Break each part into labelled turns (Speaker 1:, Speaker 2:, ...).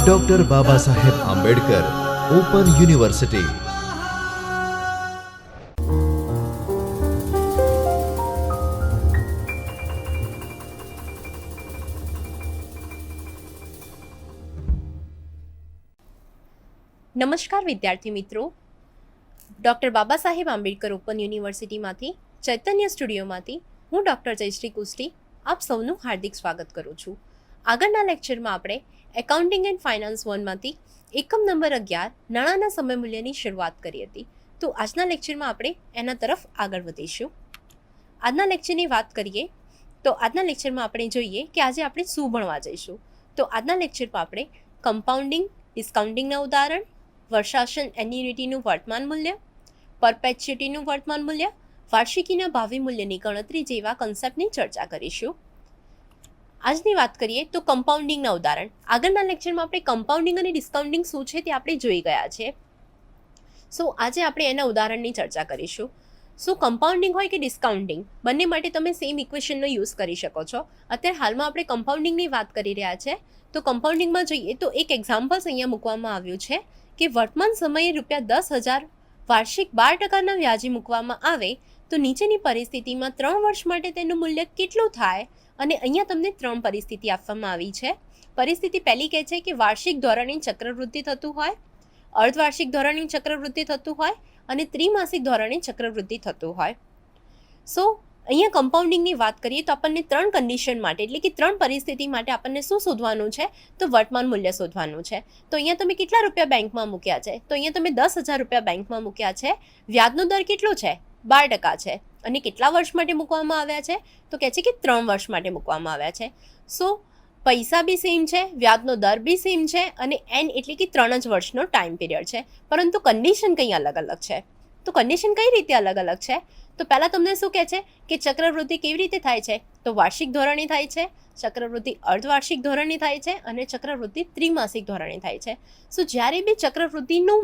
Speaker 1: Doctor Baba Saheb Ambedkar open university.
Speaker 2: નમસ્કાર વિદ્યાર્થી મિત્રો, ડૉક્ટર બાબા સાહેબ આંબેડકર ઓપન યુનિવર્સિટીમાંથી ચૈતન્ય સ્ટુડિયોમાંથી હું ડૉક્ટર જયશ્રી કુસ્ટી આપ સૌનું હાર્દિક સ્વાગત કરું છું. આગળના લેક્ચરમાં આપણે એકાઉન્ટિંગ એન્ડ ફાઇનાન્સ 1માંથી એકમ નંબર 11 નાણાંના સમય મૂલ્યની શરૂઆત કરી હતી. તો આજના લેક્ચરમાં આપણે એના તરફ આગળ વધીશું. આજના લેક્ચરની વાત કરીએ તો આજના લેક્ચરમાં આપણે જોઈએ કે આજે આપણે શું ભણવા જઈશું. તો આજના લેક્ચરમાં આપણે કમ્પાઉન્ડિંગ, ડિસ્કાઉન્ટિંગના ઉદાહરણ, વર્ષાસન એન્યુઇટીનું વર્તમાન મૂલ્ય, પરપેચ્યુટીનું વર્તમાન મૂલ્ય, વાર્ષિકીના ભાવિ મૂલ્યની ગણતરી જેવા કન્સેપ્ટની ચર્ચા કરીશું. આજની વાત કરીએ તો કમ્પાઉન્ડિંગના ઉદાહરણ. આગળના લેક્ચરમાં આપણે કમ્પાઉન્ડિંગ અને ડિસ્કાઉન્ટિંગ શું છે તે આપણે જોઈ ગયા છે. સો આજે આપણે એના ઉદાહરણની ચર્ચા કરીશું. શું કમ્પાઉન્ડિંગ હોય કે ડિસ્કાઉન્ટિંગ, બંને માટે તમે સેમ ઇક્વેશનનો યુઝ કરી શકો છો. અત્યારે હાલમાં આપણે કમ્પાઉન્ડિંગની વાત કરી રહ્યા છે. તો કમ્પાઉન્ડિંગમાં જોઈએ તો એક એક્ઝામ્પલ્સ અહીંયા મૂકવામાં આવ્યું છે કે વર્તમાન સમયે ₹10,000 વાર્ષિક 12% વ્યાજે મૂકવામાં આવે તો નીચેની પરિસ્થિતિમાં 3 વર્ષ માટે તેનું મૂલ્ય કેટલું થાય. અને અહીંયા તમને 3 પરિસ્થિતિ આપવામાં આવી છે. પરિસ્થિતિ પહેલી કહે છે કે વાર્ષિક ધોરણે ચક્રવૃદ્ધિ થતું હોય, અર્ધવાર્ષિક ધોરણે ચક્રવૃદ્ધિ થતું હોય અને ત્રિમાસિક ધોરણે ચક્રવૃદ્ધિ થતું હોય. સો અહીંયા કમ્પાઉન્ડિંગની વાત કરીએ તો આપણને 3 કન્ડિશન માટે એટલે કે 3 પરિસ્થિતિ માટે આપણને શું શોધવાનું છે તો વર્તમાન મૂલ્ય શોધવાનું છે. તો અહીંયા તમે કેટલા રૂપિયા બેંકમાં મૂક્યા છે તો અહીંયા તમે ₹10,000 બેંકમાં મૂક્યા છે. વ્યાજનો દર કેટલો છે? 12% છે. અને કેટલા વર્ષ માટે મૂકવામાં આવ્યા છે તો કહે છે કે 3 વર્ષ માટે મૂકવામાં આવ્યા છે. સો પૈસા બી સેમ છે, વ્યાજનો દર બી સેમ છે અને એન એટલે કે 3 જ વર્ષનો ટાઈમ પીરિયડ છે. પરંતુ કન્ડિશન કંઈ અલગ અલગ છે. તો કન્ડિશન કઈ રીતે અલગ અલગ છે? તો પહેલાં તમને શું કહે છે કે ચક્રવૃદ્ધિ કેવી રીતે થાય છે તો વાર્ષિક ધોરણે થાય છે, ચક્રવૃદ્ધિ અર્ધવાર્ષિક ધોરણે થાય છે અને ચક્રવૃદ્ધિ ત્રિમાસિક ધોરણે થાય છે. સો જ્યારે બી ચક્રવૃદ્ધિનું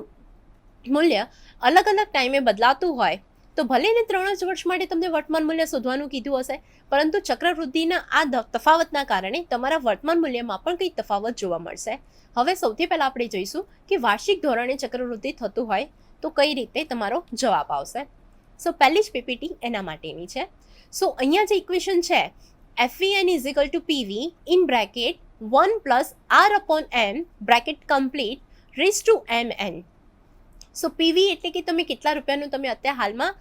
Speaker 2: મૂલ્ય અલગ અલગ ટાઈમે બદલાતું હોય તો ભલે ને 3 જ વર્ષ માટે તમને વર્તમાન મૂલ્ય શોધવાનું કીધું હશે, પરંતુ ચક્રવૃદ્ધિના આ તફાવતના કારણે તમારા વર્તમાન મૂલ્યમાં પણ કંઈક તફાવત જોવા મળશે. હવે સૌથી પહેલાં આપણે જોઈશું કે વાર્ષિક ધોરણે ચક્રવૃદ્ધિ થતું હોય તો કઈ રીતે તમારો જવાબ આવશે. સો પહેલી જ પીપીટી એના માટેની છે. સો અહીંયા જે ઇક્વેશન છે FVN = PV in bracket 1 + R/M bracket complete raise to MN. So PV એટલે કે તમે કેટલા રૂપિયાનું તમે અત્યારે હાલમાં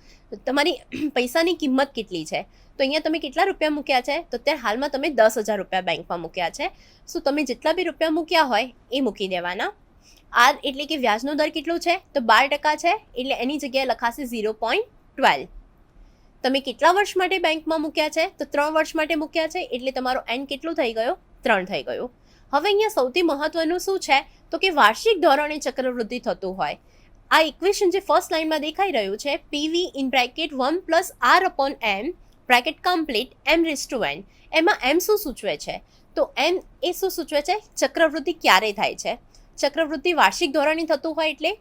Speaker 2: તમારી પૈસાની કિંમત કેટલી છે તો અહીંયા તમે કેટલા રૂપિયા મૂક્યા છે તો અત્યારે હાલમાં તમે ₹10,000 બેંકમાં મૂક્યા છે. સો તમે જેટલા બી રૂપિયા મૂક્યા હોય એ મૂકી દેવાના. આર એટલે કે વ્યાજનો દર કેટલો છે તો 12% છે એટલે એની જગ્યાએ લખાશે 0.12. તમે કેટલા વર્ષ માટે બેંકમાં મૂક્યા છે તો 3 વર્ષ માટે મૂક્યા છે એટલે તમારો એન કેટલું થઈ ગયો 3 થઈ ગયો. હવે અહીંયા સૌથી મહત્વનું શું છે તો કે વાર્ષિક ધોરણે ચક્રવૃદ્ધિ થતું હોય. આ ઇક્વેશન જે ફર્સ્ટ લાઇનમાં દેખાઈ રહ્યું છે PV in bracket 1 + R/M bracket complete M⁻n. એમાં એમ શું સૂચવે છે તો એમ એ શું સૂચવે છે ચક્રવૃદ્ધિ ક્યારે થાય છે. ચક્રવૃદ્ધિ વાર્ષિક ધોરણે થતું હોય એટલે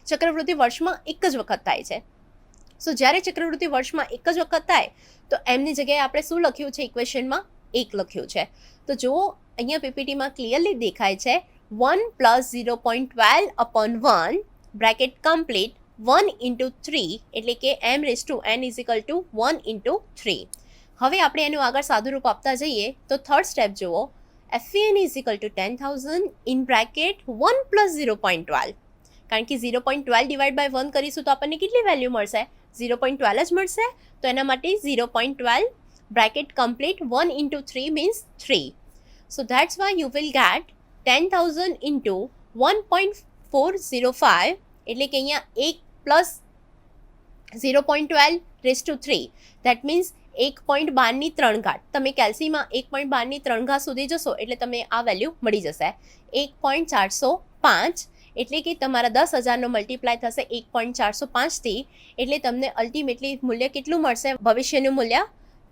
Speaker 2: ચક્રવૃદ્ધિ વર્ષમાં એક જ વખત થાય છે. સો જ્યારે ચક્રવૃદ્ધિ વર્ષમાં એક જ વખત થાય તો એમની જગ્યાએ આપણે શું લખ્યું છે ઇક્વેશનમાં 1 લખ્યું છે. તો જુઓ અહીંયા પીપીટીમાં ક્લિયરલી દેખાય છે 1 + 0.12/1 બ્રેકેટ કમ્પ્લીટ 1 × 3 એટલે કે M⁻n = 1 × 3. હવે આપણે એનું આગળ સાદું રૂપ આપતા જઈએ તો થર્ડ સ્ટેપ જુઓ FVN = 10,000 ઇન બ્રેકેટ 1 + 0.12. કારણ કે 0.12 / 1 કરીશું તો આપણને કેટલી વેલ્યુ મળશે 0.12 જ મળશે. તો એના માટે 0.12 bracket complete 1 × 3 means 3. So that's why you will get 10,000 × 1.405 એટલે કે અહીંયા 1 + 0.12 ધેટ મીન્સ 1.12 તમે કેલ્સીમાં 1.12 સુધી જશો એટલે તમે આ વેલ્યુ મળી જશે 1.405. એટલે કે તમારા 10,000નો મલ્ટીપ્લાય થશે 1.405થી એટલે તમને અલ્ટિમેટલી મૂલ્ય કેટલું મળશે ભવિષ્યનું મૂલ્ય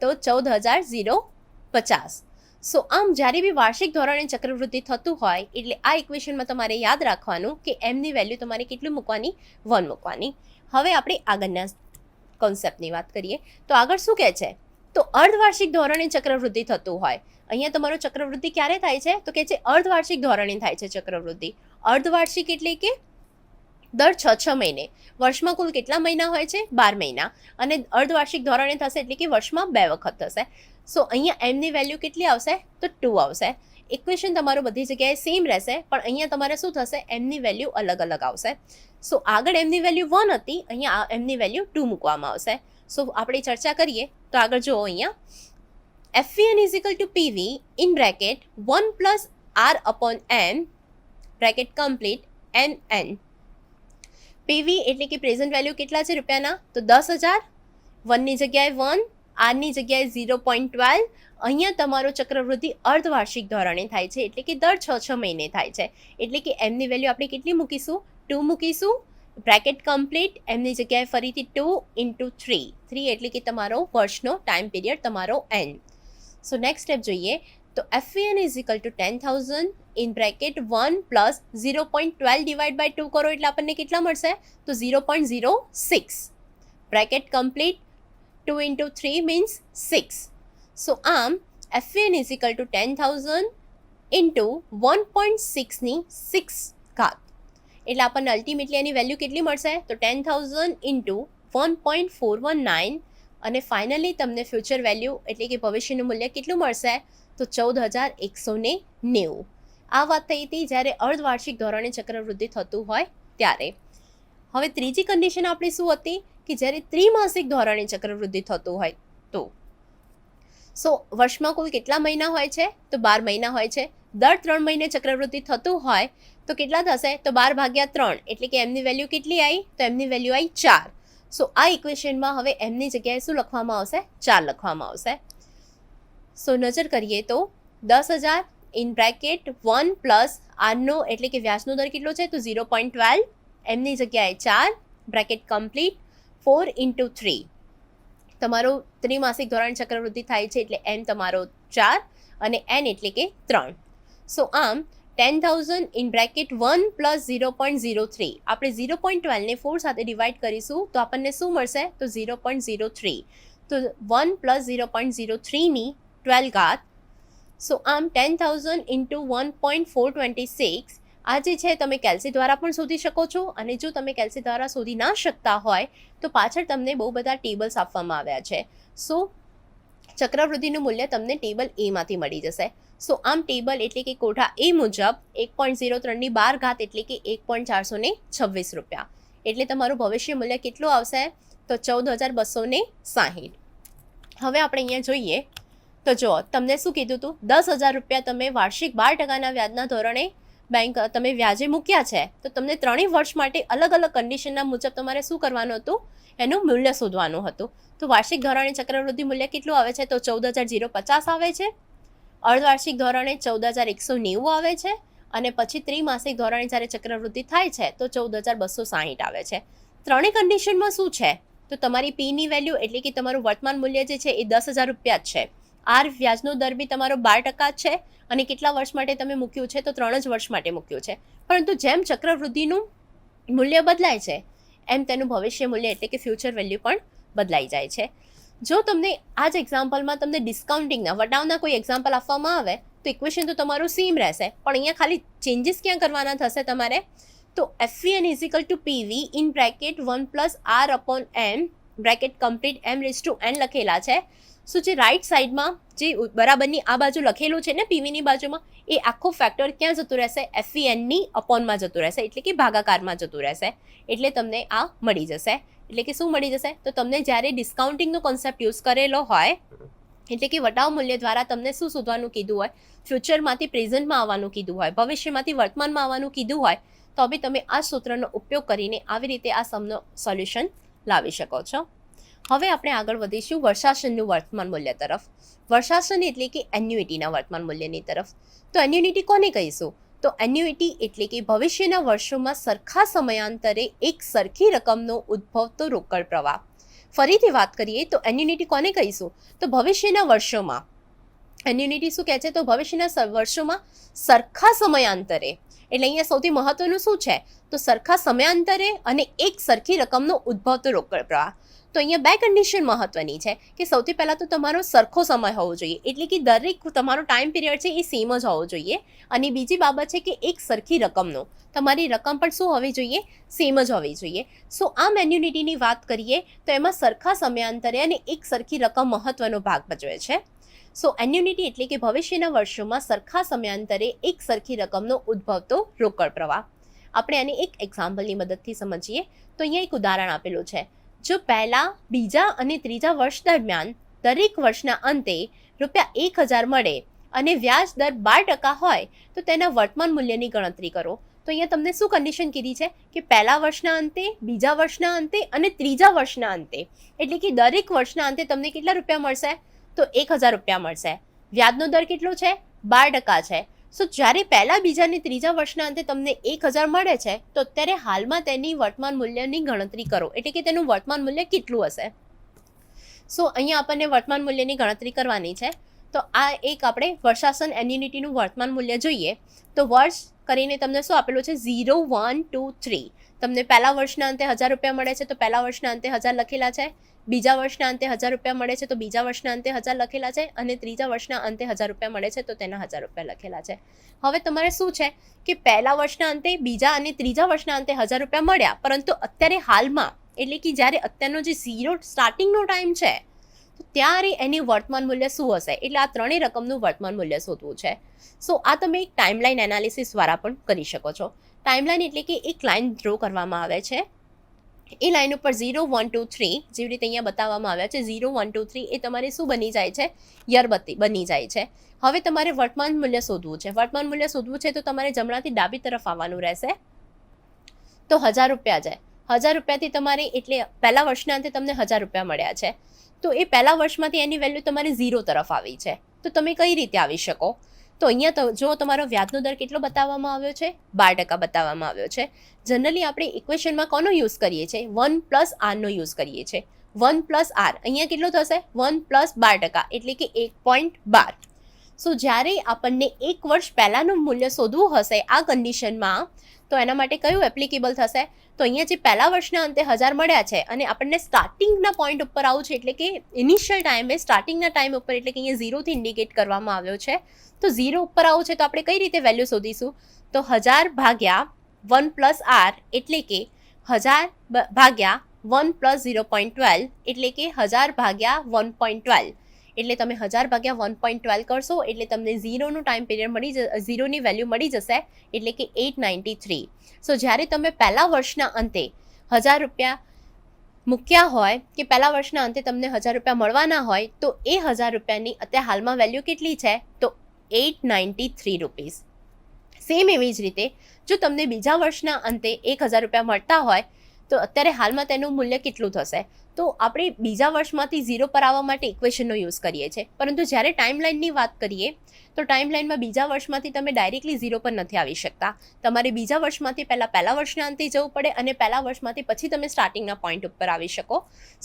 Speaker 2: તો 14,050. સો આમ જ્યારે બી વાર્ષિક ધોરણે ચક્રવૃદ્ધિ થતું હોય એટલે આ ઇક્વેશનમાં તમારે યાદ રાખવાનું કે એમની વેલ્યુ તમારે કેટલું મૂકવાની 1 મૂકવાની. હવે આપણે આગળના કોન્સેપ્ટની વાત કરીએ તો આગળ શું કહે છે તો અર્ધવાર્ષિક ધોરણે ચક્રવૃદ્ધિ થતું હોય, અહીંયા તમારો ચક્રવૃદ્ધિ ક્યારે થાય છે તો કે છે અર્ધવાર્ષિક ધોરણે થાય છે ચક્રવૃદ્ધિ. અર્ધવાર્ષિક એટલે કે દર 6 મહિને. વર્ષમાં કુલ કેટલા મહિના હોય છે? 12 મહિના. અને અર્ધવાર્ષિક ધોરણે થશે એટલે કે વર્ષમાં 2 વખત થશે. સો અહીંયા એમની વેલ્યુ કેટલી આવશે તો 2 આવશે. ઇક્વેશન તમારું બધી જગ્યાએ સેમ રહેશે, પણ અહીંયા તમારે શું થશે? એમની વેલ્યુ અલગ અલગ આવશે. સો આગળ એમની વેલ્યુ 1 હતી, અહીંયા એમની વેલ્યુ 2 મૂકવામાં આવશે. સો આપણે ચર્ચા કરીએ તો આગળ જુઓ અહીંયા FVN is equal two PV in bracket 1 plus R upon N bracket complete NN. PV એટલે કે પ્રેઝન્ટ વેલ્યુ કેટલા છે રૂપિયાના તો 10,000, 1ની જગ્યાએ 1, આરની જગ્યાએ 0.12. અહીંયા તમારો ચક્રવૃદ્ધિ અર્ધવાર્ષિક ધોરણે થાય છે એટલે કે દર 6 મહિને થાય છે. એટલે કે એમની વેલ્યુ આપણે કેટલી મૂકીશું? 2 મૂકીશું. બ્રેકેટ કમ્પ્લીટ, એમની જગ્યાએ ફરીથી 2 ઇન્ટુ 3. 3 એટલે કે તમારો વર્ષનો ટાઈમ પીરિયડ તમારો N. સો નેક્સ્ટ સ્ટેપ જોઈએ તો FVN is equal to 10,000 in bracket 1 plus 0.12 divide by 2 કરો એટલે આપણને કેટલા મળશે તો 0.06. Bracket complete, 2 into 3 means 6. So આમ FVN is equal to 10,000 into 1.6ની 6 ઘાત એટલે આપણને અલ્ટિમેટલી એની વેલ્યુ કેટલી મળશે તો 10,000 ઇન્ટુ 1.419 અને ફાઇનલી તમને ફ્યુચર વેલ્યુ એટલે કે ભવિષ્યનું મૂલ્ય કેટલું મળશે તો 14,190. આ વાત થઈ હતી જ્યારે અર્ધવાર્ષિક ધોરણે ચક્રવૃદ્ધિ થતું હોય ત્યારે. હવે ત્રીજી કન્ડિશન આપણી શું હતી કે જ્યારે ત્રિમાસિક ધોરણે ચક્રવૃદ્ધિ થતું હોય તો. સો વર્ષમાં કુલ કેટલા મહિના હોય છે તો 12 મહિના હોય છે. દર 3 મહિને ચક્રવૃદ્ધિ થતું હોય તો કેટલા થશે તો 12/3 એટલે કે એમની વેલ્યુ કેટલી આવી તો એમની વેલ્યુ આવી 4. સો આ ઇક્વેશનમાં હવે એમની જગ્યાએ શું લખવામાં આવશે 4 લખવામાં આવશે. સો નજર કરીએ તો 10,000 ઇન બ્રેકેટ 1 પ્લસ આરનો એટલે કે વ્યાજનો દર કેટલો છે તો 0.12, એમની જગ્યાએ 4 બ્રેકેટ કમ્પ્લીટ 4 ઇન્ટુ 3. તમારો ત્રિમાસિક ધોરણ ચક્રવૃદ્ધિ થાય છે એટલે એમ તમારો 4 અને એન એટલે કે 3. સો આમ 10,000 ઇન બ્રેકેટ 1 પ્લસ 0.03 આપણે 0.12ને 4 સાથે ડિવાઈડ કરીશું તો આપણને શું મળશે તો 0.03. તો 1 પ્લસ 0.03ની 12 ઘાત. સો આમ 10,000 ઇન્ટુ 1.426 આ જે છે તમે કેલ્સી દ્વારા પણ શોધી શકો છો. અને જો તમે કેલ્સી દ્વારા શોધી ના શકતા હોય તો પાછળ તમને બહુ બધા ટેબલ્સ આપવામાં આવ્યા છે. સો ચક્રવૃદ્ધિનું મૂલ્ય તમને ટેબલ એમાંથી મળી જશે. સો આમ ટેબલ એટલે કે કોઠા એ મુજબ 1.03ની 12 ઘાત એટલે કે 1.426 રૂપિયા એટલે તમારું ભવિષ્ય મૂલ્ય કેટલું આવશે તો 14,260. હવે આપણે અહીંયા જોઈએ તો જો તમને શું કીધું હતું 10,000 રૂપિયા તમે વાર્ષિક 12% વ્યાજના ધોરણે બેંક તમે વ્યાજે મૂક્યા છે તો તમને 3 વર્ષ માટે અલગ અલગ કન્ડિશનના મુજબ તમારે શું કરવાનું હતું એનું મૂલ્ય શોધવાનું હતું. તો વાર્ષિક ધોરણે ચક્રવૃદ્ધિ મૂલ્ય કેટલું આવે છે તો 14,050 આવે છે. અર્ધવાર્ષિક ધોરણે 14,190 આવે છે અને પછી ત્રિમાસિક ધોરણે જ્યારે ચક્રવૃદ્ધિ થાય છે તો 14,260 આવે છે. ત્રણેય કન્ડિશનમાં શું છે તો તમારી પીની વેલ્યુ એટલે કે તમારું વર્તમાન મૂલ્ય જે છે એ 10,000 રૂપિયા જ છે. આર વ્યાજનો દર બી તમારો 12% છે અને કેટલા વર્ષ માટે તમે મૂક્યું છે તો 3 જ વર્ષ માટે મૂક્યું છે. પરંતુ જેમ ચક્રવૃદ્ધિનું મૂલ્ય બદલાય છે એમ તેનું ભવિષ્ય મૂલ્ય એટલે કે ફ્યુચર વેલ્યુ પણ બદલાઈ જાય છે. જો તમને આ જ એક્ઝામ્પલમાં તમને ડિસ્કાઉન્ટિંગના વટાવના કોઈ એક્ઝામ્પલ આપવામાં આવે તો ઇક્વેશન તો તમારું સેમ રહેશે, પણ અહીંયા ખાલી ચેન્જીસ ક્યાં કરવાના થશે તમારે તો FVN is equal two PV in bracket 1 plus R upon M bracket complete M⁻n લખેલા છે. સો જે રાઈટ સાઈડમાં જે બરાબરની આ બાજુ લખેલું છે ને પીવીની બાજુમાં એ આખું ફેક્ટર ક્યાં જતું રહેશે FVNની અપોનમાં જતું રહેશે એટલે કે ભાગાકારમાં જતું રહેશે એટલે તમને આ મળી જશે. એટલે કે શું મળી જશે તો તમને જ્યારે ડિસ્કાઉન્ટિંગનો કોન્સેપ્ટ યુઝ કરેલો હોય એટલે કે વટાવ મૂલ્ય દ્વારા તમને શું શોધવાનું કીધું હોય ફ્યુચરમાંથી પ્રેઝન્ટમાં આવવાનું કીધું હોય ભવિષ્યમાંથી વર્તમાનમાં આવવાનું કીધું હોય તો બી તમે આ સૂત્રનો ઉપયોગ કરીને આવી રીતે આ સમનો સોલ્યુશન લાવી શકો છો. હવે આપણે આગળ વધીશું વર્ષાસનનું વર્તમાન મૂલ્ય તરફ. વર્ષાસન એટલે કે એન્યુઇટીના વર્તમાન મૂલ્યની તરફ. તો એન્યુઇટી કોને કહીશું તો એન્યુઇટી એટલે કે ભવિષ્યના વર્ષોમાં સરખા સમયાંતરે એક સરખી રકમનો ઉદ્ભવતો રોકડ પ્રવાહ. ફરીથી વાત કરીએ તો એન્યુઇટી કોને કહીશું તો ભવિષ્યના વર્ષોમાં એન્યુનિટી શું કહે છે તો ભવિષ્યના વર્ષોમાં સરખા સમયાંતરે, એટલે અહીંયા સૌથી મહત્વનું શું છે તો સરખા સમયાંતરે અને એક સરખી રકમનો ઉદ્ભવતો રોકડ પ્રવાહ. તો અહીંયા બે કન્ડિશન મહત્વની છે કે સૌથી પહેલાં તો તમારો સરખો સમય હોવો જોઈએ, એટલે કે દરેક તમારો ટાઈમ પીરિયડ છે એ સેમ જ હોવો જોઈએ. અને બીજી બાબત છે કે એક સરખી રકમનો, તમારી રકમ પણ શું હોવી જોઈએ, સેમ જ હોવી જોઈએ. સો આમ એન્યુનિટીની વાત કરીએ તો એમાં સરખા સમયાંતરે અને એક સરખી રકમ મહત્વનો ભાગ ભજવે છે. સો એન્યુનિટી એટલે કે ભવિષ્યના વર્ષોમાં સરખા સમયાંતરે એક સરખી રકમનો ઉદ્ભવતો રોકડ પ્રવાહ. આપણે આને એક એક્ઝામ્પલની મદદથી સમજીએ તો અહીંયા એક ઉદાહરણ આપેલું છે. જો પહેલા, બીજા અને ત્રીજા વર્ષ દરમિયાન દરેક વર્ષના અંતે ₹1000 મળે અને વ્યાજ દર 12% હોય તો તેના વર્તમાન મૂલ્યની ગણતરી કરો. તો અહીંયા તમને શું કન્ડિશન કીધી છે કે પહેલા વર્ષના અંતે, બીજા વર્ષના અંતે અને ત્રીજા વર્ષના અંતે, એટલે કે દરેક વર્ષના અંતે તમને કેટલા રૂપિયા મળશે તો ₹1000 મળશે. વ્યાજનો દર કેટલો છે 12% છે. સો જ્યારે પહેલા, બીજા અને ત્રીજા વર્ષના અંતે તમને 1000 મળે છે તો અત્યારે હાલમાં તેની વર્તમાન મૂલ્યની ગણતરી કરો, એટલે કે તેનું વર્તમાન મૂલ્ય કેટલું હશે. સો અહીંયા આપણને વર્તમાન મૂલ્યની ગણતરી કરવાની છે. તો આ એક આપણે વર્ષાસન એન્યુનિટીનું વર્તમાન મૂલ્ય જોઈએ તો વર્ષ કરીને તમને શું આપેલું છે 0, 1, 2, 3. તમને પહેલા વર્ષના અંતે ₹1000 મળે છે તો પહેલા વર્ષના અંતે 1000 લખેલા છે, બીજા વર્ષના અંતે ₹1000 મળે છે તો બીજા વર્ષના અંતે 1000 લખેલા છે, અને ત્રીજા વર્ષના અંતે ₹1000 મળે છે તો તેના ₹1000 લખેલા છે. હવે તમારે શું છે કે પહેલા વર્ષના અંતે, બીજા અને ત્રીજા વર્ષના અંતે ₹1000 મળ્યા, પરંતુ અત્યારે હાલમાં, એટલે કે જ્યારે અત્યારનો જે ઝીરો સ્ટાર્ટિંગનો ટાઈમ છે તો ત્યારે એની વર્તમાન મૂલ્ય શું હશે, એટલે આ ત્રણેય રકમનું વર્તમાન મૂલ્ય શોધવું છે. સો આ તમે એક ટાઈમલાઈન એનાલિસિસ દ્વારા પણ કરી શકો છો. ટાઈમલાઈન એટલે કે એક લાઈન ડ્રો કરવામાં આવે છે. એ લાઈન ઉપર 0, 1, 2, 3 જેવી રીતે અહીંયા બતાવવામાં આવ્યા છે 0, 1, 2, 3 એ તમારે શું બની જાય છે, યરબત્તી બની જાય છે. હવે તમારે વર્તમાન મૂલ્ય શોધવું છે. વર્તમાન મૂલ્ય શોધવું છે તો તમારે જમણાથી ડાબી તરફ આવવાનું રહેશે. તો ₹1000 છે. ₹1000થી તમારે, એટલે પહેલા વર્ષના અંતે તમને ₹1000 મળ્યા છે તો એ પહેલા વર્ષમાંથી એની વેલ્યુ તમારે 0 તરફ આવી છે. તો તમે કઈ રીતે આવી શકો તો અહીંયા તો જો તમારો વ્યાજનો દર કેટલો બતાવવામાં આવ્યો છે 12% બતાવવામાં આવ્યો છે. જનરલી આપણે ઇક્વેશનમાં કોનો યુઝ કરીએ છીએ, 1 + r નો યુઝ કરીએ છીએ. 1 + r અહીંયા કેટલો થશે 1 + 12%, એટલે કે 1.12. સો જ્યારે આપણને એક વર્ષ પહેલાંનું મૂલ્ય શોધવું હશે આ કન્ડિશનમાં તો એના માટે કયું એપ્લિકેબલ થશે તો અહીંયા જે પહેલા વર્ષના અંતે 1000 મળ્યા છે અને આપણને સ્ટાર્ટિંગના પોઈન્ટ ઉપર આવું છે, એટલે કે ઇનિશિયલ ટાઈમે સ્ટાર્ટિંગના ટાઈમ ઉપર, એટલે કે અહીંયા 0થી ઇન્ડિકેટ કરવામાં આવ્યો છે. તો 0 ઉપર આવું છે તો આપણે કઈ રીતે વેલ્યુ શોધીશું તો 1000 ભાગ્યા 1 + r, એટલે કે 1000 ભાગ્યા 1 + 0.12, એટલે કે 1000 ભાગ્યા 1.12. એટલે તમે 1000 ભાગ્યા 1.12 કરશો એટલે તમને 0નું ટાઈમ પીરિયડ મળી જશે, 0ની વેલ્યુ મળી જશે, એટલે કે 893. સો જ્યારે તમે પહેલા વર્ષના અંતે ₹1000 મૂક્યા હોય કે પહેલા વર્ષના અંતે તમને ₹1000 મળવાના હોય તો એ ₹1000ની અત્યારે હાલમાં વેલ્યુ કેટલી છે તો ₹893. સેમ એવી જ રીતે જો તમને બીજા વર્ષના અંતે ₹1000 મળતા હોય તો અત્યારે હાલમાં તેનું મૂલ્ય કેટલું થશે તો આપણે બીજા વર્ષમાંથી 0 પર આવવા માટે ઇક્વેશનનો યુઝ કરીએ છીએ. પરંતુ જ્યારે ટાઈમલાઈનની વાત કરીએ તો ટાઈમલાઈનમાં બીજા વર્ષમાંથી તમે ડાયરેક્ટલી 0 પર નથી આવી શકતા. તમારે બીજા વર્ષમાંથી પહેલા વર્ષના અંતે જવું પડે અને પહેલા વર્ષમાંથી પછી તમે સ્ટાર્ટિંગના પોઈન્ટ ઉપર આવી શકો.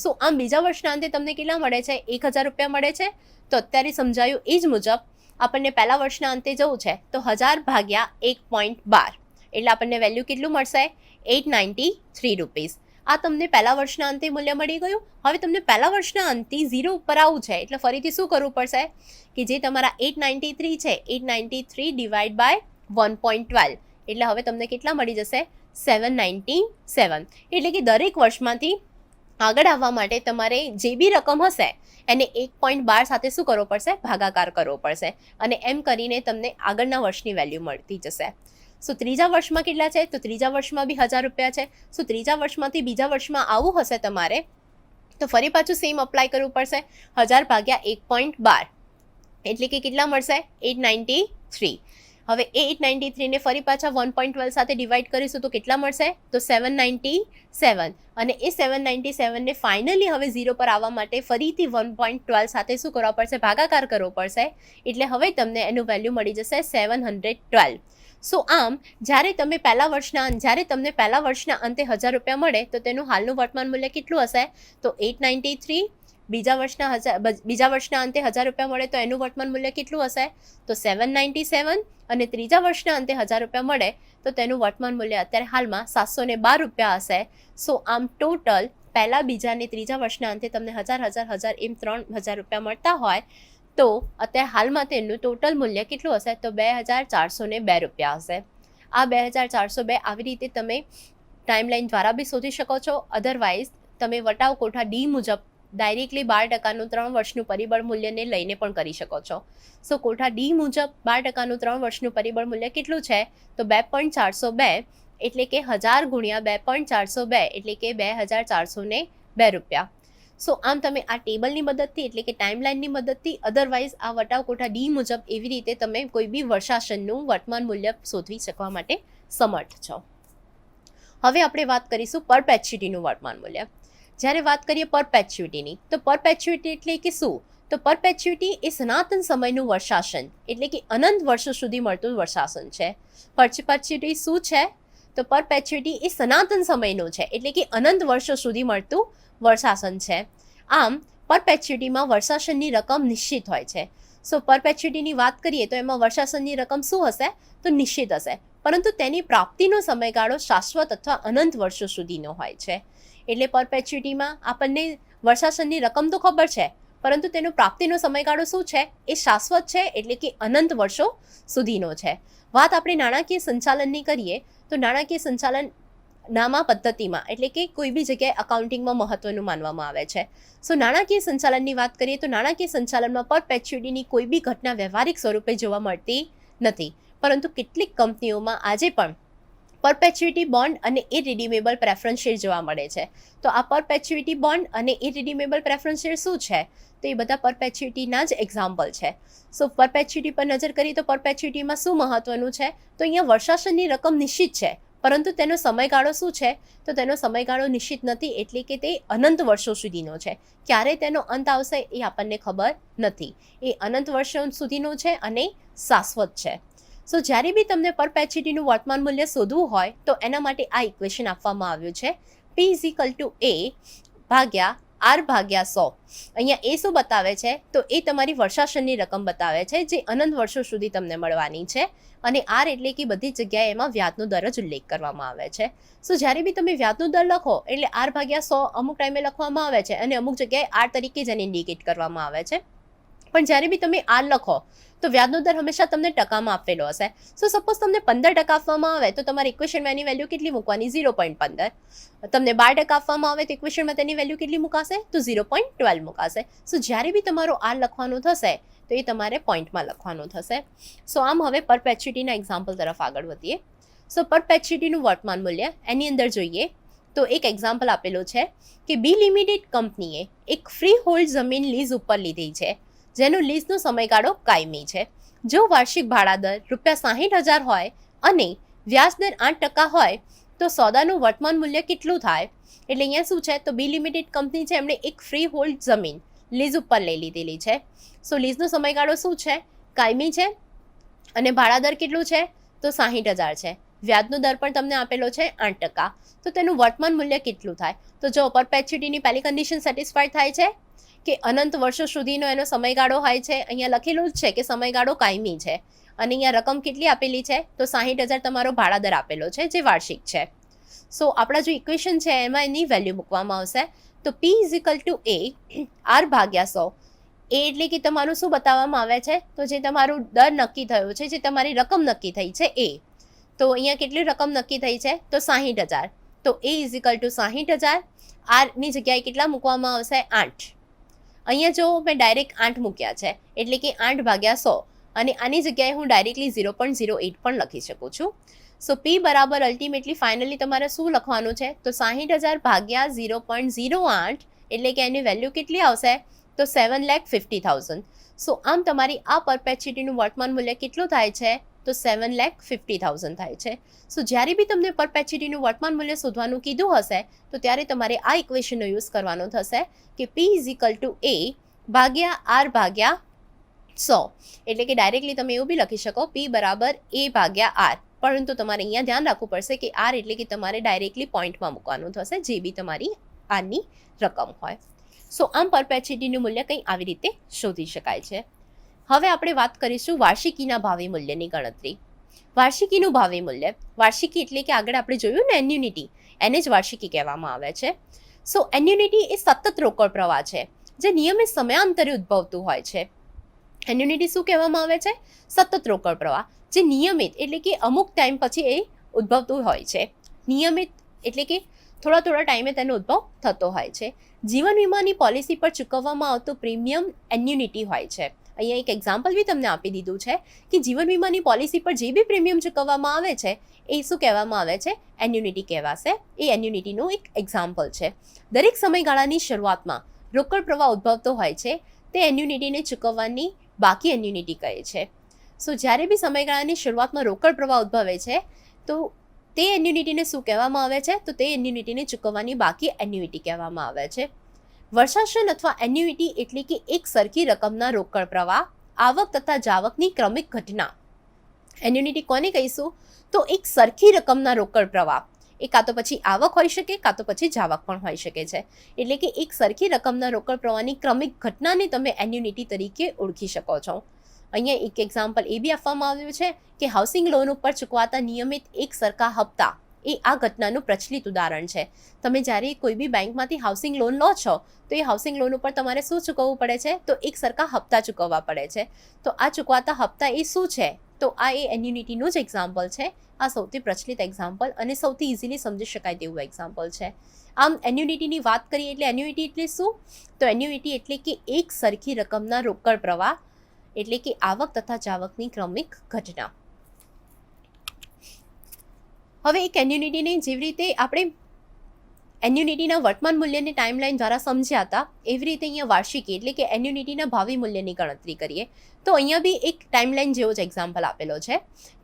Speaker 2: સો આમ બીજા વર્ષના અંતે તમને કેટલા મળે છે ₹1000 મળે છે. તો અત્યારે સમજાયું એ જ મુજબ આપણને પહેલા વર્ષના અંતે જવું છે તો 1000 ભાગ્યા 1.12, એટલે આપણને વેલ્યુ કેટલું મળશે ₹893. આ તમને પહેલા વર્ષના અંતે મૂલ્ય મળી ગયું. હવે તમને પહેલા વર્ષના અંતે 0 ઉપર આવવું છે એટલે ફરીથી શું કરવું પડશે કે જે તમારા 893 છે 893 ડિવાઈડ બાય 1.12, એટલે હવે તમને કેટલા મળી જશે 797. એટલે કે દરેક વર્ષમાંથી આગળ આવવા માટે તમારે જે બી રકમ હશે એને 1.12 સાથે શું કરવો પડશે, ભાગાકાર કરવો પડશે, અને એમ કરીને તમને આગળના વર્ષની વેલ્યુ મળતી જશે. સો ત્રીજા વર્ષમાં કેટલા છે તો ત્રીજા વર્ષમાં બી ₹1000 છે. સો ત્રીજા વર્ષમાંથી બીજા વર્ષમાં આવવું હશે તમારે તો ફરી પાછું સેમ અપ્લાય કરવું પડશે 1000 ભાગ્યા 1.12, એટલે કે કેટલા મળશે 893. હવે એ 893 ને ફરી પાછા 1.12 સાથે ડિવાઈડ કરીશું તો કેટલા મળશે તો 797, અને એ 797 ને ફાઇનલી હવે 0 પર આવવા માટે ફરીથી 1.12 સાથે શું કરવા પડશે, ભાગાકાર કરવો પડશે, એટલે હવે તમને એનું વેલ્યુ મળી જશે 712. સો આમ જ્યારે તમને પહેલા વર્ષના અંતે ₹1000 મળે તો તેનું હાલનું વર્તમાન મૂલ્ય કેટલું હશે તો 893 બીજા વર્ષના અંતે 1,000 રૂપિયા મળે તો એનું વર્તમાન મૂલ્ય કેટલું હશે? તો 797. અને ત્રીજા વર્ષના અંતે 1,000 રૂપિયા મળે તો તેનું વર્તમાન મૂલ્ય અત્યારે હાલમાં 712 રૂપિયા હશે. સો આમ ટોટલ પહેલા, બીજા અને ત્રીજા વર્ષના અંતે તમને 1,000 એમ 3,000 રૂપિયા મળતા હોય તો અત્યારે હાલમાં તેનું ટોટલ મૂલ્ય કેટલું હશે? તો 2,402 રૂપિયા હશે. આ 2,402 આવી રીતે તમે ટાઈમલાઈન દ્વારા બી શોધી શકો છો. અધરવાઇઝ તમે વટાવ કોઠા ડી મુજબ ડાયરેક્ટલી 12%નું 3 વર્ષનું પરિબળ મૂલ્યને લઈને પણ કરી શકો છો. સો કોઠા ડી મુજબ 12%નું 3 વર્ષનું પરિબળ મૂલ્ય કેટલું છે? તો 2.402, એટલે કે 1000 ગુણ્યા 2.402 એટલે કે 2,402 રૂપિયા. સો આમ તમે આ ટેબલની મદદથી એટલે કે ટાઈમલાઈનની મદદથી, અધરવાઇઝ આ વટાવ કોઠા ડી મુજબ એવી રીતે તમે કોઈ બી વર્ષાસનનું વર્તમાન મૂલ્ય શોધવી શકવા માટે સમર્થ છો. હવે આપણે વાત કરીશું પરપેચ્યુટીનું વર્તમાન મૂલ્ય. જ્યારે વાત કરીએ પરપેચ્યુટીની, તો પરપેચ્યુટી એટલે કે શું? તો પરપેચ્યુટી એ સનાતન સમયનું વર્ષાસન એટલે કે અનંત વર્ષો સુધી મળતું વર્ષાસન છે. પરપેચ્યુટી શું છે? તો પરપેચ્યુટી એ સનાતન સમયનું છે એટલે કે અનંત વર્ષો સુધી મળતું વર્ષાસન છે. આમ પરપેચ્યુટીમાં વર્ષાસનની રકમ નિશ્ચિત હોય છે. સો પરપેચ્યુટીની વાત કરીએ તો એમાં વર્ષાસનની રકમ શું હશે? તો નિશ્ચિત હશે, પરંતુ તેની પ્રાપ્તિનો સમયગાળો શાશ્વત અથવા અનંત વર્ષો સુધીનો હોય છે. એટલે પરપેચ્યુટીમાં આપણને વર્ષાસનની રકમ તો ખબર છે, પરંતુ તેનો પ્રાપ્તિનો સમયગાળો શું છે? એ શાશ્વત છે એટલે કે અનંત વર્ષો સુધીનો છે. વાત આપણે નાણાકીય સંચાલનની કરીએ તો નાણાકીય સંચાલન નામા પદ્ધતિમાં એટલે કે કોઈ બી જગ્યાએ અકાઉન્ટિંગમાં મહત્વનું માનવામાં આવે છે. સો નાણાકીય સંચાલનની વાત કરીએ તો નાણાકીય સંચાલનમાં પરપેચ્યુટીની કોઈ બી ઘટના વ્યવહારિક સ્વરૂપે જોવા મળતી નથી, પરંતુ કેટલીક કંપનીઓમાં આજે પણ પરપેચ્યુટી બોન્ડ અને ઇરરિડીમેબલ પ્રેફરન્સ શેર જોવા મળે છે. તો આ પરપેચ્યુટી બોન્ડ અને ઇરરિડીમેબલ પ્રેફરન્સ શેર શું છે? તો એ બધા પરપેચ્યુટીના જ એક્ઝામ્પલ છે. સો પરપેચ્યુટી પર નજર કરીએ તો પરપેચ્યુટીમાં શું મહત્વનું છે? તો અહીંયા વર્ષાસનની રકમ નિશ્ચિત છે, પરંતુ તેનો સમયગાળો શું છે? તો તેનો સમયગાળો નિશ્ચિત નથી એટલે કે તે અનંત વર્ષો સુધીનો છે. ક્યારે તેનો અંત આવશે એ આપણને ખબર નથી. એ અનંત વર્ષો સુધીનો છે અને શાશ્વત છે. સો જ્યારે બી તમને પરપેચ્યુટીનું વર્તમાન મૂલ્ય શોધવું હોય તો એના માટે આ ઇક્વેશન આપવામાં આવ્યું છે, P = A ભાગ્યા R ભાગ્યા 100. અહીંયા એ શું બતાવે છે? તો એ તમારી વર્ષાસનની રકમ બતાવે છે જે અનંત વર્ષો સુધી તમને મળવાની છે. અને R એટલે કે બધી જગ્યાએ એમાં વ્યાજનો દર જ ઉલ્લેખ કરવામાં આવે છે. સો જ્યારે બી તમે વ્યાજનો દર લખો એટલે R ભાગ્યા 100 અમુક ટાઈમે લખવામાં આવે છે અને અમુક જગ્યાએ R તરીકે જ એને ઇન્ડિકેટ કરવામાં આવે છે. પણ જ્યારે બી તમે R લખો તો વ્યાજનો દર હંમેશા તમને ટકામાં આપેલો હશે. સો સપોઝ તમને 15% આપવામાં આવે તો તમારી ઇક્વેશનમાં એની વેલ્યુ કેટલી મૂકવાની? 0.15. તમને 12% આપવામાં આવે તો ઇક્વેશનમાં તેની વેલ્યુ કેટલી મુકાશે? તો 0.12 મુકાશે. સો જ્યારે બી તમારો R લખવાનું થશે તો એ તમારે પોઈન્ટમાં લખવાનું થશે. સો આમ હવે પરપેચ્યુટીના એક્ઝામ્પલ તરફ આગળ વધીએ. સો પરપેચ્યુટીનું વર્તમાન મૂલ્ય એની અંદર જોઈએ તો એક એક્ઝામ્પલ આપેલું છે કે બી લિમિટેડ કંપનીએ એક ફ્રી હોલ્ડ જમીન લીઝ ઉપર લીધી છે જેનો લીઝનો સમયગાળો કાયમી છે. જો વાર્ષિક ભાડા દર ₹60,000 હોય અને વ્યાજ દર 8% હોય તો સોદાનું વર્તમાન મૂલ્ય કેટલું થાય? એટલે અહીંયા શું છે? તો બી લિમિટેડ કંપની છે, એમણે એક ફ્રી હોલ્ડ જમીન લીઝ ઉપર લઈ લીધેલી છે. સો લીઝનો સમયગાળો શું છે? કાયમી છે. અને ભાડા દર કેટલું છે? તો 60,000 છે. વ્યાજનો દર પણ તમને આપેલો છે 8%. તો તેનું વર્તમાન મૂલ્ય કેટલું થાય? તો જો પરપેચ્યુટીની પહેલી કન્ડિશન સેટિસ્ફાઈડ થાય છે કે અનંત વર્ષો સુધીનો એનો સમયગાળો હોય છે. અહીંયા લખેલું જ છે કે સમયગાળો કાયમી છે. અને અહીંયા રકમ કેટલી આપેલી છે? તો 60,000 તમારો ભાડા દર આપેલો છે જે વાર્ષિક છે. સો આપણા જો ઇક્વેશન છે એમાં એની વેલ્યુ મૂકવામાં આવશે. તો P = A R ભાગ્યા 100. એ એટલે કે તમારું શું બતાવવામાં આવે છે? તો જે તમારું દર નક્કી થયો છે, જે તમારી રકમ નક્કી થઈ છે એ. તો અહીંયા કેટલી રકમ નક્કી થઈ છે? તો 60,000. તો A = 60,000. R ની જગ્યાએ કેટલા મૂકવામાં આવશે? 8. અહીંયા જો મેં ડાયરેક્ટ 8 મૂક્યા છે એટલે કે 8 ભાગ્યા 100 અને આની જગ્યાએ હું ડાયરેક્ટલી 0.08 પણ લખી શકું છું. સો P બરાબર અલ્ટિમેટલી ફાઇનલી તમારે શું લખવાનું છે? તો 60,000 ભાગ્યા 0.08 એટલે કે એની વેલ્યુ કેટલી આવશે? તો 7,50,000. સો આમ તમારી આ પરપેચ્યુટીનું વર્તમાન મૂલ્ય કેટલું થાય છે? તો 7,50,000 થાય છે. સો જ્યારે બી તમને પરપેચ્યુટીનું વર્તમાન મૂલ્ય શોધવાનું કીધું હશે તો ત્યારે તમારે આ ઇક્વેશનનો યુઝ કરવાનો થશે કે P = A ભાગ્યા R ભાગ્યા 100. એટલે કે ડાયરેક્ટલી તમે એવું બી લખી શકો P બરાબર A ભાગ્યા R. પરંતુ તમારે અહીંયા ધ્યાન રાખવું પડશે કે R એટલે કે તમારે ડાયરેક્ટલી પોઈન્ટમાં મૂકવાનું થશે જે બી તમારી આરની રકમ હોય. સો આમ પરપેચ્યુટીનું મૂલ્ય કંઈ આવી રીતે શોધી શકાય છે. હવે આપણે વાત કરીશું વાર્ષિકીના ભાવિ મૂલ્યની ગણતરી. વાર્ષિકીનું ભાવિ મૂલ્ય, વાર્ષિકી એટલે કે આગળ આપણે જોયું ને એન્યુનિટી, એને જ વાર્ષિકી કહેવામાં આવે છે. સો એન્યુનિટી એ સતત રોકડ પ્રવાહ છે જે નિયમિત સમયાંતરે ઉદ્ભવતું હોય છે. એન્યુનિટી શું કહેવામાં આવે છે? સતત રોકડ પ્રવાહ જે નિયમિત એટલે કે અમુક ટાઈમ પછી એ ઉદ્ભવતું હોય છે. નિયમિત એટલે કે થોડા ટાઈમે તેનો ઉદ્ભવ થતો હોય છે. જીવન વીમાની પોલિસી પર ચૂકવવામાં આવતું પ્રીમિયમ એન્યુનિટી હોય છે. અહીંયા એક એક્ઝામ્પલ બી તમને આપી દીધું છે કે જીવન વીમાની પોલિસી પર જે બી પ્રીમિયમ ચૂકવવામાં આવે છે એ શું કહેવામાં આવે છે? એન્યુનિટી કહેવાશે. એ એન્યુનિટીનું એક એક્ઝામ્પલ છે. દરેક સમયગાળાની શરૂઆતમાં રોકડ પ્રવાહ ઉદ્ભવતો હોય છે તે એન્યુનિટીને ચૂકવવાની બાકી એન્યુનિટી કહે છે. સો જ્યારે બી સમયગાળાની શરૂઆતમાં રોકડ પ્રવાહ ઉદ્ભવે છે તો તે એન્યુનિટીને શું કહેવામાં આવે છે? તો તે એન્યુનિટીને ચૂકવવાની બાકી એન્યુઇટી કહેવામાં આવે છે. વર્ષાસન અથવા એન્યુઇટી એટલે કે એક સરખી રકમના રોકડ પ્રવાહ, આવક તથા જાવકની ક્રમિક ઘટના. એન્યુનિટી કોને કહીશું? તો એક સરખી રકમના રોકડ પ્રવાહ, એ કાં તો પછી આવક હોઈ શકે, કાં તો પછી જાવક પણ હોઈ શકે છે. એટલે કે એક સરખી રકમના રોકડ પ્રવાહની ક્રમિક ઘટનાને તમે એન્યુનિટી તરીકે ઓળખી શકો છો. અહીંયા એક એક્ઝામ્પલ એ બી આપવામાં આવ્યું છે કે હાઉસિંગ લોન ઉપર ચૂકવાતા નિયમિત એક સરખા હપ્તા એ આ ઘટનાનું પ્રચલિત ઉદાહરણ છે. તમે જ્યારે કોઈ બી બેંકમાંથી હાઉસિંગ લોન લો છો તો એ હાઉસિંગ લોન ઉપર તમારે શું ચૂકવવું પડે છે? તો એક સરખા હપ્તા ચૂકવવા પડે છે. તો આ ચૂકવાતા હપ્તા એ શું છે? તો આ એ એન્યુનિટીનું જ એક્ઝામ્પલ છે. આ સૌથી પ્રચલિત એક્ઝામ્પલ અને સૌથી ઇઝીલી સમજી શકાય તેવું એક્ઝામ્પલ છે. આમ એન્યુનિટીની વાત કરીએ એટલે એન્યુઇટી એટલે શું? તો એન્યુઇટી એટલે કે એક સરખી રકમના રોકડ પ્રવાહ એટલે કે આવક તથા જાવકની ક્રમિક ઘટના. હવે એક એન્યુનિટીને જેવી રીતે આપણે એન્યુનિટીના વર્તમાન મૂલ્યની ટાઈમલાઈન દ્વારા સમજ્યા હતા એવી રીતે અહીંયા વાર્ષિકી એટલે કે એન્યુનિટીના ભાવિ મૂલ્યની ગણતરી કરીએ તો અહીંયા બી એક ટાઈમલાઈન જેવો જ એક્ઝામ્પલ આપેલો છે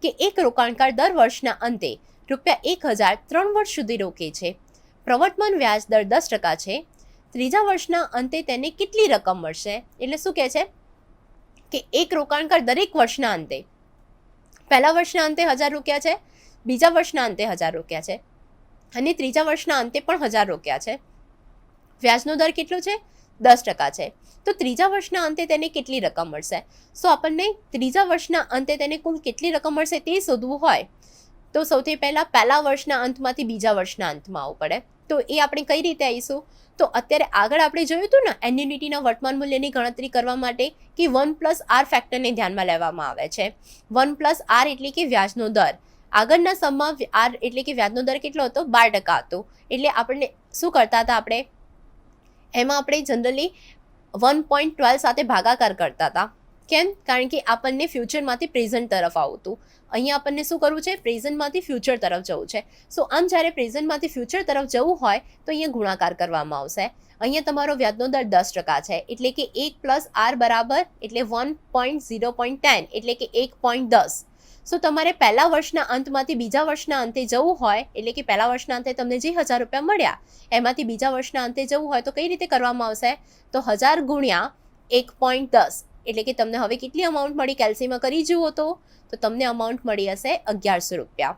Speaker 2: કે એક રોકાણકાર દર વર્ષના અંતે ₹1000 3 વર્ષ સુધી રોકે છે. પ્રવર્તમાન વ્યાજ દર 10% છે. ત્રીજા વર્ષના અંતે તેને કેટલી રકમ મળશે? એટલે શું કહે છે કે એક રોકાણકાર દરેક વર્ષના અંતે, પહેલા વર્ષના અંતે 1000 રોક્યા છે, બીજા વર્ષના અંતે 1000 રોક્યા છે અને ત્રીજા વર્ષના અંતે પણ 1000 રોક્યા છે. વ્યાજનો દર કેટલો છે? 10% છે. તો ત્રીજા વર્ષના અંતે તેને કેટલી રકમ મળશે? સો આપણને ત્રીજા વર્ષના અંતે તેને કુલ કેટલી રકમ મળશે તે શોધવું હોય તો સૌથી પહેલા વર્ષના અંતમાંથી બીજા વર્ષના અંતમાં આવવું પડે. તો એ આપણે કઈ રીતે આવીશું? તો અત્યારે આગળ આપણે જોયું હતું ને એન્યુનિટીના વર્તમાન મૂલ્યની ગણતરી કરવા માટે કે 1+R ફેક્ટરને ધ્યાનમાં લેવામાં આવે છે. 1+R એટલે કે વ્યાજનો દર. આગળના સમમાં R એટલે કે વ્યાજનો દર કેટલો હતો? 12% હતો. એટલે આપણને શું કરતા હતા? એમાં આપણે જનરલી 1.12 સાથે ભાગાકાર કરતા હતા. કેમ? કારણ કે આપણને ફ્યુચરમાંથી પ્રેઝન્ટ તરફ આવતું. અહીંયા આપણને શું કરવું છે? પ્રેઝન્ટમાંથી ફ્યુચર તરફ જવું છે. સો આમ જ્યારે પ્રેઝન્ટમાંથી ફ્યુચર તરફ જવું હોય તો અહીંયા ગુણાકાર કરવામાં આવશે. અહીંયા તમારો વ્યાજનો દર 10% છે એટલે કે 1+R બરાબર એટલે 1.0.10 એટલે કે 1.10. સો તમારે પહેલા વર્ષના અંતમાંથી બીજા વર્ષના અંતે જવું હોય એટલે કે પહેલા વર્ષના અંતે તમને જે ₹1000 મળ્યા એમાંથી બીજા વર્ષના અંતે જવું હોય તો કઈ રીતે કરવામાં આવશે? તો 1000 ગુણ્યા 1.10 એટલે કે તમને હવે કેટલી અમાઉન્ટ મળી? કેલ્સીમાં કરી જુઓ તો તમને અમાઉન્ટ મળી હશે ₹1100.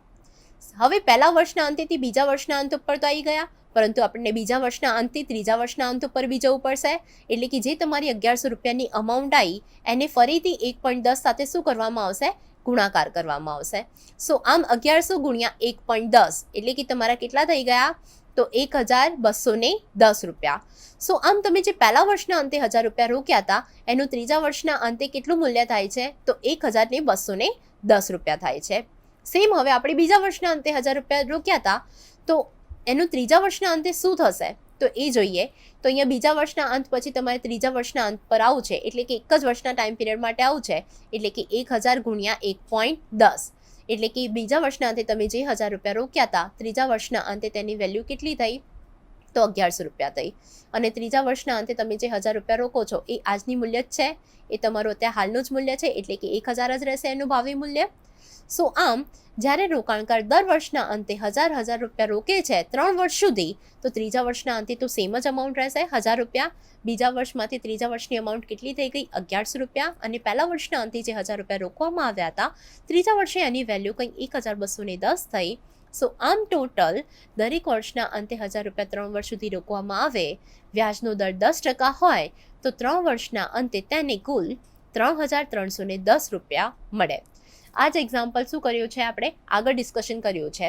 Speaker 2: હવે પહેલા વર્ષના અંતેથી બીજા વર્ષના અંત ઉપર તો આવી ગયા, પરંતુ આપણને બીજા વર્ષના અંતથી ત્રીજા વર્ષના અંત ઉપર બી જવું પડશે. એટલે કે જે તમારી ₹1100ની અમાઉન્ટ આવી એને ફરીથી 1.10 સાથે શું કરવામાં આવશે? ગુણાકાર કરવામાં આવશે. સો આમ 1100 ગુણ્યા 1.10 એટલે કે તમારા કેટલા થઈ ગયા? તો ₹1210. સો આમ તમે જે પહેલા વર્ષના અંતે ₹1000 રોક્યા હતા એનું ત્રીજા વર્ષના અંતે કેટલું મૂલ્ય થાય છે? તો ₹1210 થાય છે. સેમ હવે આપણે બીજા વર્ષના અંતે ₹1000 રોક્યા હતા તો એનું ત્રીજા વર્ષના અંતે શું થશે? તો એ જોઈએ. તો અહીંયા બીજા વર્ષના અંત પછી તમારે ત્રીજા વર્ષના અંત પર આવું છે એટલે કે એક જ વર્ષના ટાઈમ પીરિયડ માટે આવું છે એટલે કે 1000 ગુણ્યા 1.10 એટલે કે બીજા વર્ષના અંતે તમે જે ₹1000 રોક્યા હતા ત્રીજા વર્ષના અંતે તેની વેલ્યુ કેટલી થઈ? તો ₹1100 થઈ. અને ત્રીજા વર્ષના અંતે તમે જે ₹1000 રોકો છો એ આજની મૂલ્ય જ છે, એ તમારું અત્યારે હાલનું જ મૂલ્ય છે એટલે કે 1000 જ રહેશે એનું ભાવિ મૂલ્ય. સો આમ જ્યારે રોકાણકાર દર વર્ષના અંતે ₹1000 રોકે છે 3 વર્ષ સુધી તો ત્રીજા વર્ષના અંતે તો સેમ જ અમાઉન્ટ રહેશે ₹1000. બીજા વર્ષમાંથી ત્રીજા વર્ષની અમાઉન્ટ કેટલી થઈ ગઈ? ₹1100. અને પહેલા વર્ષના અંતે જે ₹1000 રોકવામાં આવ્યા હતા ત્રીજા વર્ષે એની વેલ્યુ કંઈક 1210 થઈ. સો આમ ટોટલ દરેક વર્ષના અંતે 1,000 રૂપિયા 3 વર્ષ સુધી રોકવામાં આવે, વ્યાજનો દર 10% હોય તો 3 વર્ષના અંતે તેને કુલ 3,310 રૂપિયા મળે. આ જ એક્ઝામ્પલ શું કર્યું છે આપણે આગળ ડિસ્કશન કર્યું છે,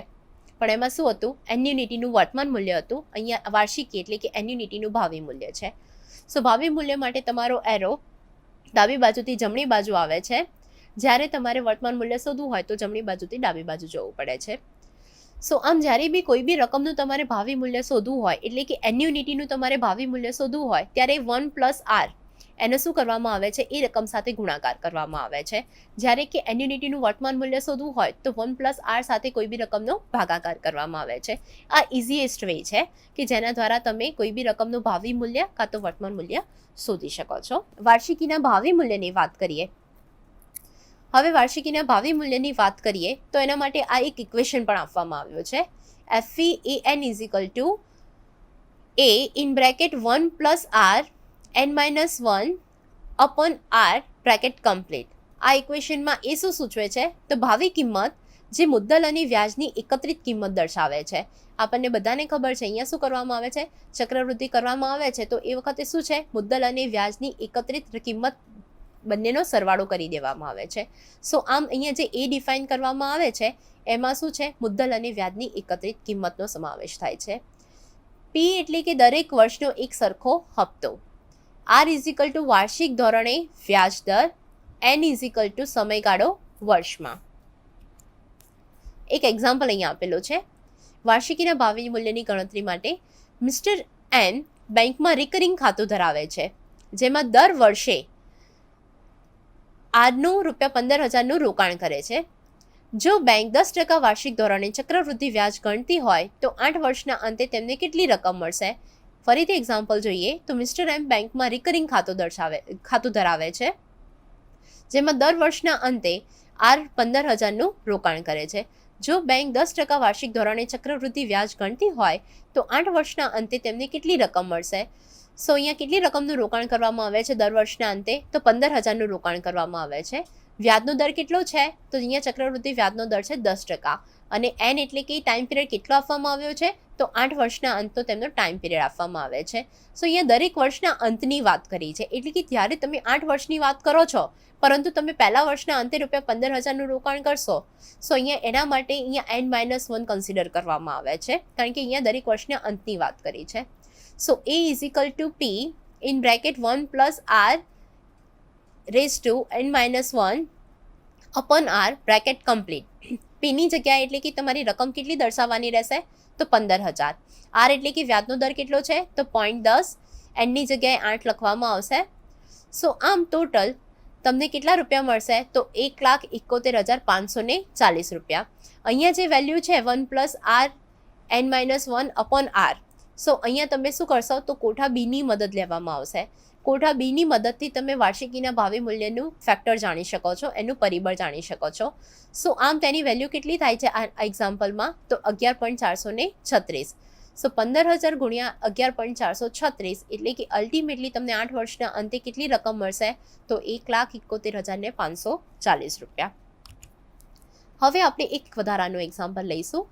Speaker 2: પણ એમાં શું હતું, એન્યુનિટીનું વર્તમાન મૂલ્ય હતું, અહીંયા વાર્ષિકી એટલે કે એન્યુનિટીનું ભાવિ મૂલ્ય છે. સો ભાવિ મૂલ્ય માટે તમારો એરો ડાબી બાજુથી જમણી બાજુ આવે છે, જ્યારે તમારે વર્તમાન મૂલ્ય શોધવું હોય તો જમણી બાજુથી ડાબી બાજુ જવું પડે છે. સો આમ જ્યારે બી કોઈ બી રકમનું તમારે ભાવિ મૂલ્ય શોધવું હોય એટલે કે એન્યુનિટીનું તમારે ભાવિ મૂલ્ય શોધવું હોય ત્યારે 1+r એને શું કરવામાં આવે છે, એ રકમ સાથે ગુણાકાર કરવામાં આવે છે. જ્યારે કે એન્યુનિટીનું વર્તમાન મૂલ્ય શોધવું હોય તો 1+r સાથે કોઈ બી રકમનો ભાગાકાર કરવામાં આવે છે. આ ઇઝીએસ્ટ વે છે કે જેના દ્વારા તમે કોઈ બી રકમનું ભાવિ મૂલ્ય કાં તો વર્તમાન મૂલ્ય શોધી શકો છો. વાર્ષિકીના ભાવિ મૂલ્યની વાત કરીએ. હવે વાર્ષિકીના ભાવિ મૂલ્યની વાત કરીએ તો એના માટે આ એક ઇક્વેશન પણ આપવામાં આવ્યો છે. FVAN = A in bracket 1+r n-1 upon r bracket complete. આ ઇક્વેશનમાં એ શું સૂચવે છે તો ભાવિ કિંમત જે મુદ્દલ અને વ્યાજની એકત્રિત કિંમત દર્શાવે છે. આપણને બધાને ખબર છે અહીંયા શું કરવામાં આવે છે, ચક્રવૃદ્ધિ કરવામાં આવે છે તો એ વખતે શું છે, મુદ્દલ અને વ્યાજની એકત્રિત કિંમત બંનેનો સરવાળો કરી દેવામાં આવે છે. સો આમ અહીંયા જે એ ડિફાઇન કરવામાં આવે છે એમાં શું છે, મુદ્દલ અને વ્યાજની એકત્રિત કિંમતનો સમાવેશ થાય છે. પી એટલે કે દરેક વર્ષનો એક સરખો હપ્તો. R = વાર્ષિક ધોરણે વ્યાજ દર, N = સમયગાળો વર્ષમાં. એક એક્ઝામ્પલ અહીંયા આપેલો છે. વાર્ષિકીના ભાવિ મૂલ્યની ગણતરી માટે મિસ્ટર એન બેંકમાં રિકરિંગ ખાતું ધરાવે છે, જેમાં દર વર્ષે આરનું ₹15,000નું રોકાણ કરે છે. જો બેંક 10% વાર્ષિક ધોરણે ચક્રવૃદ્ધિ વ્યાજ ગણતી હોય તો 8 વર્ષના અંતે તેમને કેટલી રકમ મળશે? ફરીથી એક્ઝામ્પલ જોઈએ તો મિસ્ટર એમ બેંકમાં રિકરિંગ ખાતું ધરાવે છે, જેમાં દર વર્ષના અંતે આર 15,000નું રોકાણ કરે છે. જો બેંક 10% વાર્ષિક ધોરણે ચક્રવૃદ્ધિ વ્યાજ ગણતી હોય તો 8 વર્ષના અંતે તેમને કેટલી રકમ મળશે? સો અહીંયા કેટલી રકમનું રોકાણ કરવામાં આવે છે દર વર્ષના અંતે? તો 15,000નું રોકાણ કરવામાં આવે છે. વ્યાજનો દર કેટલો છે તો અહીંયા ચક્રવૃદ્ધિ વ્યાજનો દર છે 10% અને એન એટલે કે ટાઈમ પિરિયડ કેટલો આપવામાં આવ્યો છે તો 8 વર્ષના અંતનો તેમનો ટાઈમ પિરિયડ આપવામાં આવે છે. સો અહીંયા દરેક વર્ષના અંતની વાત કરી છે, એટલે કે જ્યારે તમે 8 વર્ષની વાત કરો છો પરંતુ તમે પહેલા વર્ષના અંતે ₹15,000નું રોકાણ કરશો, સો અહીંયા એના માટે અહીંયા n-1 કન્સિડર કરવામાં આવે છે, કારણ કે અહીંયા દરેક વર્ષના અંતની વાત કરી છે. સો A = P in bracket 1+r raised to n-1 upon r bracket complete. પીની જગ્યાએ એટલે કે તમારી રકમ કેટલી દર્શાવવાની રહેશે તો 15,000. આર એટલે કે વ્યાજનો દર કેટલો છે તો 0.10, એનની જગ્યાએ 8 લખવામાં આવશે. સો આમ ટોટલ તમને કેટલા રૂપિયા મળશે તો 1,71,540 રૂપિયા. અહીંયા જે વેલ્યુ છે 1+r n-1 upon r. સો અહીંયા તમે શું કરશો તો કોઠા બીની મદદ લેવામાં આવશે. કોઠા બીની મદદથી તમે વાર્ષિકીના ભાવિ મૂલ્યનું ફેક્ટર જાણી શકો છો, એનું પરિબળ જાણી શકો છો. સો આમ તેની વેલ્યુ કેટલી થાય છે આ એક્ઝામ્પલમાં તો 11.436. સો 15,000 ગુણ્યા 11.436 એટલે કે અલ્ટિમેટલી તમને 8 વર્ષના અંતે કેટલી રકમ મળશે તો 1,71,540 રૂપિયા. હવે આપણે એક વધારાનું એક્ઝામ્પલ લઈશું.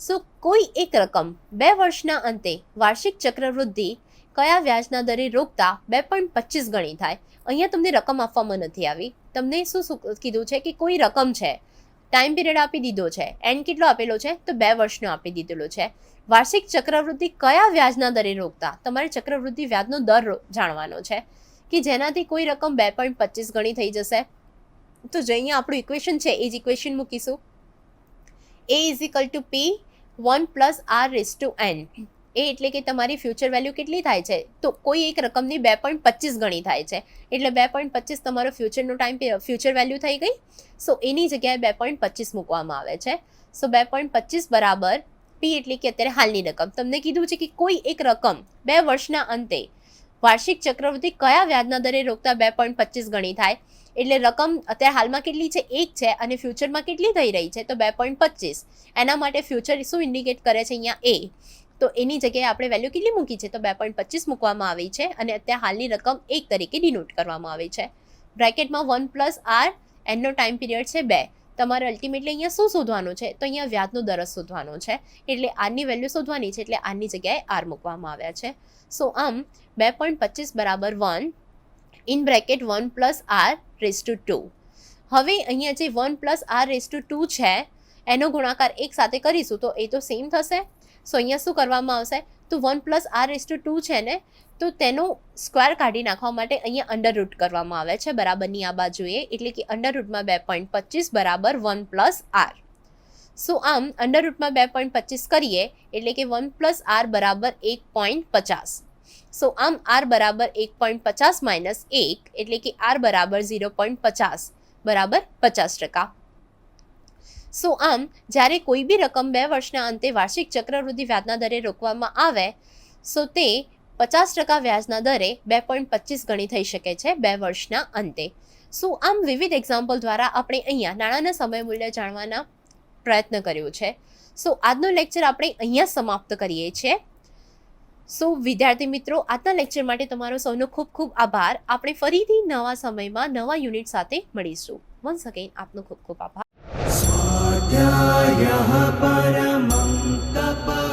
Speaker 2: સો કોઈ એક રકમ 2 વર્ષના અંતે વાર્ષિક ચક્રવૃદ્ધિ કયા વ્યાજના દરે રોકતા 2.25 ગણી થાય. અહીંયા તમને રકમ આપવામાં નથી આવી, તમને શું કીધું છે કે કોઈ રકમ છે, ટાઈમ પિરિયડ આપી દીધો છે, એન્ડ કેટલો આપેલો છે તો 2 વર્ષનો આપી દીધેલો છે. વાર્ષિક ચક્રવૃદ્ધિ કયા વ્યાજના દરે રોકતા તમારે ચક્રવૃદ્ધિ વ્યાજનો દર જાણવાનો છે કે જેનાથી કોઈ રકમ 2.25 ગણી થઈ જશે. તો જે અહીંયા આપણું ઇક્વેશન છે એ જ ઇક્વેશન મૂકીશું. A = P 1+r⁴n. એ એટલે કે તમારી ફ્યુચર વેલ્યુ કેટલી થાય છે તો કોઈ એક રકમની 2.25 ગણી થાય છે, એટલે 2.25 તમારો ફ્યુચર વેલ્યુ થઈ ગઈ. સો એની જગ્યાએ 2.25 મૂકવામાં આવે છે. સો 2.25 બરાબર P એટલે કે અત્યારે હાલની રકમ. તમને કીધું છે કે કોઈ એક રકમ 2 વર્ષના અંતે વાર્ષિક ચક્રવૃદ્ધિ કયા વ્યાજના દરે રોકતા 2.25 ગણી થાય, એટલે રકમ અત્યારે હાલમાં કેટલી છે 1 છે અને ફ્યુચરમાં કેટલી થઈ રહી છે તો 2.25. એના માટે ફ્યુચર શું ઇન્ડિકેટ કરે છે અહીંયા A, તો એની જગ્યાએ આપણે વેલ્યુ કેટલી મૂકી છે તો 2.25 મૂકવામાં આવી છે અને અત્યારે હાલની રકમ 1 તરીકે ડિનોટ કરવામાં આવી છે. બ્રેકેટમાં 1+r એનનો ટાઈમ પીરિયડ છે 2, તમારે અલ્ટિમેટલી અહીંયા શું શોધવાનું છે? તો અહીંયા વ્યાજનો દર જ શોધવાનો છે. એટલે આરની વેલ્યુ શોધવાની છે, એટલે આરની જગ્યાએ આર મૂકવામાં આવ્યા છે. સો આમ 2.25 બરાબર 1 in bracket 1 plus R raise to 2. હવે અહીંયા જે 1 પ્લસ આર રેઝ ટુ 2 છે એનો ગુણાકાર એક સાથે કરીશું તો એ તો સેમ થશે. સો અહીંયા શું કરવામાં આવશે? તો 1 પ્લસ આર રેઝ ટુ 2 છે ને, તો તેનો સ્ક્વેર કાઢી નાખવા માટે અહીંયા અંડર રૂટ કરવામાં આવે છે બરાબરની આ બાજુએ. એટલે કે અંડર રૂટમાં 2.25 બરાબર 1 પ્લસ આર. સો આમ અંડર રૂટમાં 2.25 કરીએ એટલે કે 1 પ્લસ આર બરાબર 1.50. સો આમ આર બરાબર 1.50 માઇનસ 1 એટલે કે આર બરાબર 0.50 બરાબર 50%. સો આમ જ્યારે કોઈ બી રકમ 2 વર્ષના અંતે વાર્ષિક ચક્રવૃદ્ધિ વ્યાજના દરે રોકવામાં આવે સો તે 50% વ્યાજના દરે 2.25 ગણી થઈ શકે છે 2 વર્ષના અંતે. સો આમ વિવિધ એક્ઝામ્પલ દ્વારા આપણે અહીંયા નાણાંના સમય મૂલ્ય જાણવાના પ્રયત્ન કર્યો છે. સો આજનો લેક્ચર આપણે અહીંયા સમાપ્ત કરીએ છીએ. સો વિદ્યાર્થી મિત્રો, આજના લેક્ચર માટે તમારો સૌનો ખૂબ ખૂબ આભાર. આપણે ફરીથી નવા સમયમાં નવા યુનિટ સાથે મળીશું. વન્સ અગેન આપનો ખૂબ ખૂબ આભાર.
Speaker 3: स्वाध्यायः परमं तप